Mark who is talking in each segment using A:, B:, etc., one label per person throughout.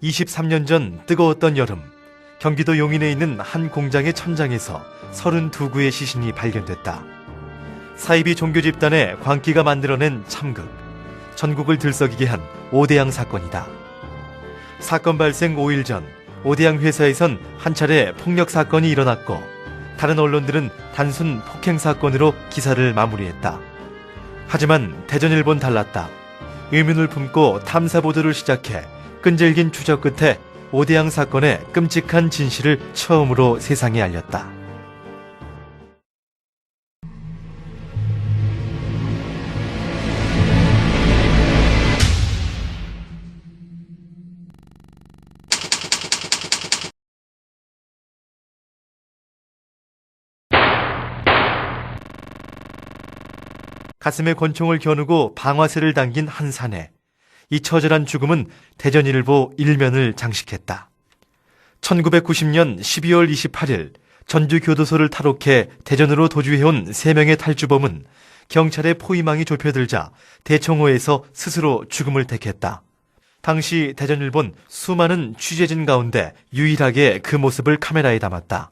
A: 23년 전 뜨거웠던 여름, 경기도 용인에 있는 한 공장의 천장에서 32구의 시신이 발견됐다. 사이비 종교 집단의 광기가 만들어낸 참극, 전국을 들썩이게 한 오대양 사건이다. 사건 발생 5일 전 오대양 회사에선 한 차례 폭력 사건이 일어났고 다른 언론들은 단순 폭행 사건으로 기사를 마무리했다. 하지만 대전일보는 달랐다. 의문을 품고 탐사 보도를 시작해 끈질긴 추적 끝에 오대양 사건의 끔찍한 진실을 처음으로 세상에 알렸다. 가슴에 권총을 겨누고 방아쇠를 당긴 한 사내. 이 처절한 죽음은 대전일보 일면을 장식했다. 1990년 12월 28일 전주교도소를 탈옥해 대전으로 도주해온 3명의 탈주범은 경찰의 포위망이 좁혀들자 대청호에서 스스로 죽음을 택했다. 당시 대전일보는 수많은 취재진 가운데 유일하게 그 모습을 카메라에 담았다.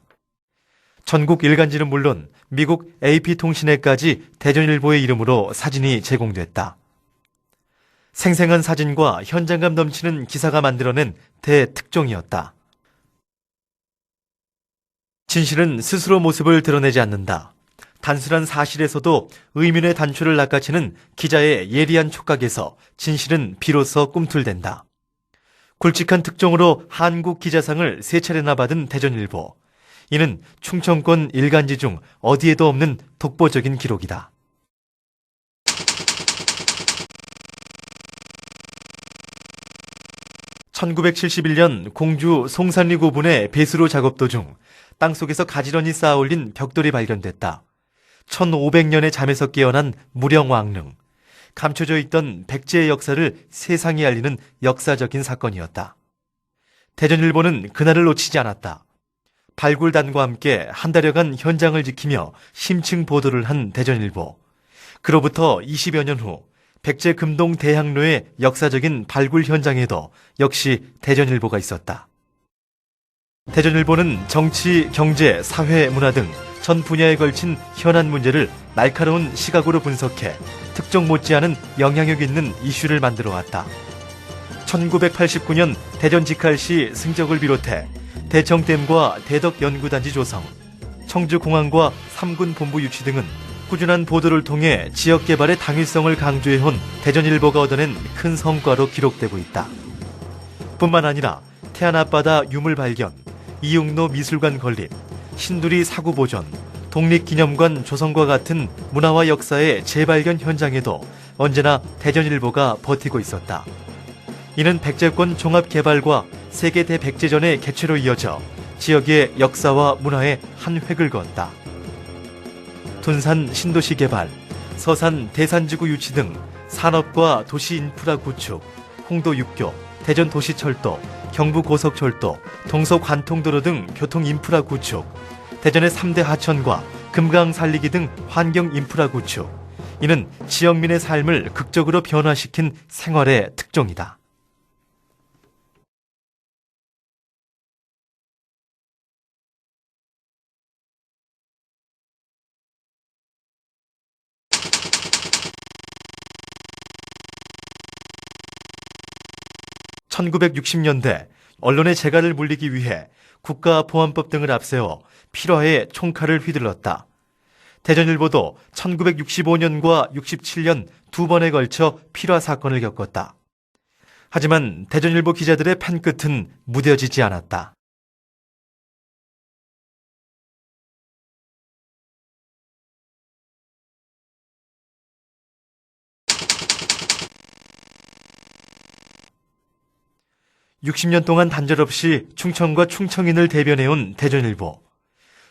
A: 전국 일간지는 물론 미국 AP통신회까지 대전일보의 이름으로 사진이 제공됐다. 생생한 사진과 현장감 넘치는 기사가 만들어낸 대특종이었다. 진실은 스스로 모습을 드러내지 않는다. 단순한 사실에서도 의문의 단초를 낚아채는 기자의 예리한 촉각에서 진실은 비로소 꿈틀댄다. 굵직한 특종으로 한국 기자상을 3차례나 받은 대전일보. 이는 충청권 일간지 중 어디에도 없는 독보적인 기록이다. (1971년) 공주 송산리 고분의 배수로 작업 도중 땅속에서 가지런히 쌓아올린 벽돌이 발견됐다. 1500년의 잠에서 깨어난 무령왕릉. 감춰져 있던 백제의 역사를 세상에 알리는 역사적인 사건이었다. 대전일보는 그날을 놓치지 않았다. 발굴단과 함께 한 달여간 현장을 지키며 심층 보도를 한 대전일보. 그로부터 20여 년 후 백제 금동 대학로의 역사적인 발굴 현장에도 역시 대전일보가 있었다. 대전일보는 정치, 경제, 사회, 문화 등 전 분야에 걸친 현안 문제를 날카로운 시각으로 분석해 특정 못지않은 영향력 있는 이슈를 만들어 왔다. 1989년 대전 직할시 승적을 비롯해 대청댐과 대덕연구단지 조성, 청주공항과 3군 본부 유치 등은 꾸준한 보도를 통해 지역개발의 당위성을 강조해온 대전일보가 얻어낸 큰 성과로 기록되고 있다. 뿐만 아니라 태안 앞바다 유물 발견, 이육로 미술관 건립, 신두리 사구 보존, 독립기념관 조성과 같은 문화와 역사의 재발견 현장에도 언제나 대전일보가 버티고 있었다. 이는 백제권 종합개발과 세계 대백제전의 개최로 이어져 지역의 역사와 문화에 한 획을 그었다. 둔산 신도시 개발, 서산 대산지구 유치 등 산업과 도시 인프라 구축, 홍도 육교, 대전 도시철도, 경부 고속철도, 동서 관통도로 등 교통 인프라 구축, 대전의 3대 하천과 금강 살리기 등 환경 인프라 구축. 이는 지역민의 삶을 극적으로 변화시킨 생활의 특종이다. (1960년대) 언론의 재갈을 물리기 위해 국가보안법 등을 앞세워 필화에 총칼을 휘둘렀다. 대전일보도 1965년과 67년 2번에 걸쳐 필화 사건을 겪었다. 하지만 대전일보 기자들의 펜끝은 무뎌지지 않았다. (60년) 동안 단절 없이 충청과 충청인을 대변해온 대전일보.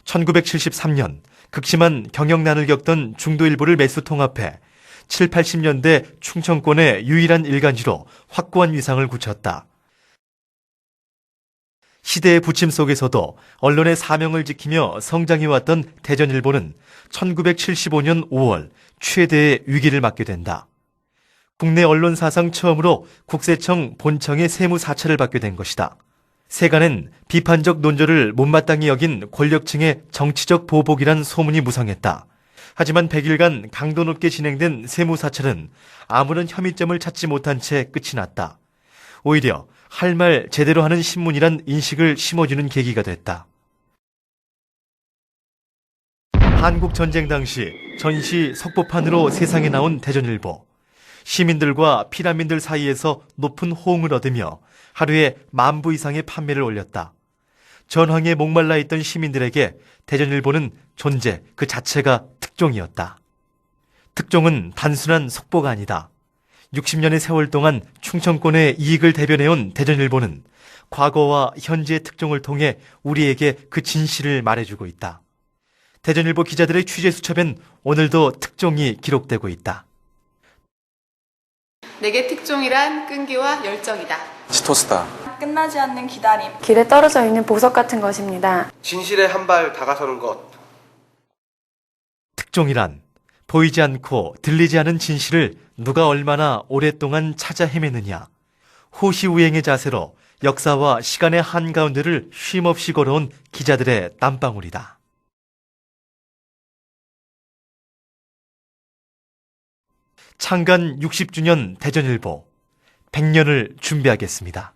A: 1973년 극심한 경영난을 겪던 중도일보를 매수 통합해 7, 80년대 충청권의 유일한 일간지로 확고한 위상을 굳혔다. 시대의 부침 속에서도 언론의 사명을 지키며 성장해왔던 대전일보는 1975년 5월 최대의 위기를 맞게 된다. 국내 언론 사상 처음으로 국세청 본청의 세무 사찰을 받게 된 것이다. 세간엔 비판적 논조를 못마땅히 여긴 권력층의 정치적 보복이란 소문이 무성했다. 하지만 100일간 강도 높게 진행된 세무 사찰은 아무런 혐의점을 찾지 못한 채 끝이 났다. 오히려 할 말 제대로 하는 신문이란 인식을 심어주는 계기가 됐다. 한국전쟁 당시 전시 속보판으로 세상에 나온 대전일보. 시민들과 피난민들 사이에서 높은 호응을 얻으며 하루에 10,000부 이상의 판매를 올렸다. 전황에 목말라 있던 시민들에게 대전일보는 존재 그 자체가 특종이었다. 특종은 단순한 속보가 아니다. 60년의 세월 동안 충청권의 이익을 대변해온 대전일보는 과거와 현재의 특종을 통해 우리에게 그 진실을 말해주고 있다. 대전일보 기자들의 취재 수첩엔 오늘도 특종이 기록되고 있다.
B: 내게 특종이란 끈기와 열정이다.
C: 치토스다.
D: 끝나지 않는 기다림.
E: 길에 떨어져 있는 보석 같은 것입니다.
F: 진실에 한 발 다가서는 것.
A: 특종이란 보이지 않고 들리지 않은 진실을 누가 얼마나 오랫동안 찾아 헤매느냐. 호시우행의 자세로 역사와 시간의 한가운데를 쉼없이 걸어온 기자들의 땀방울이다. 창간 60주년 대전일보 100년을 준비하겠습니다.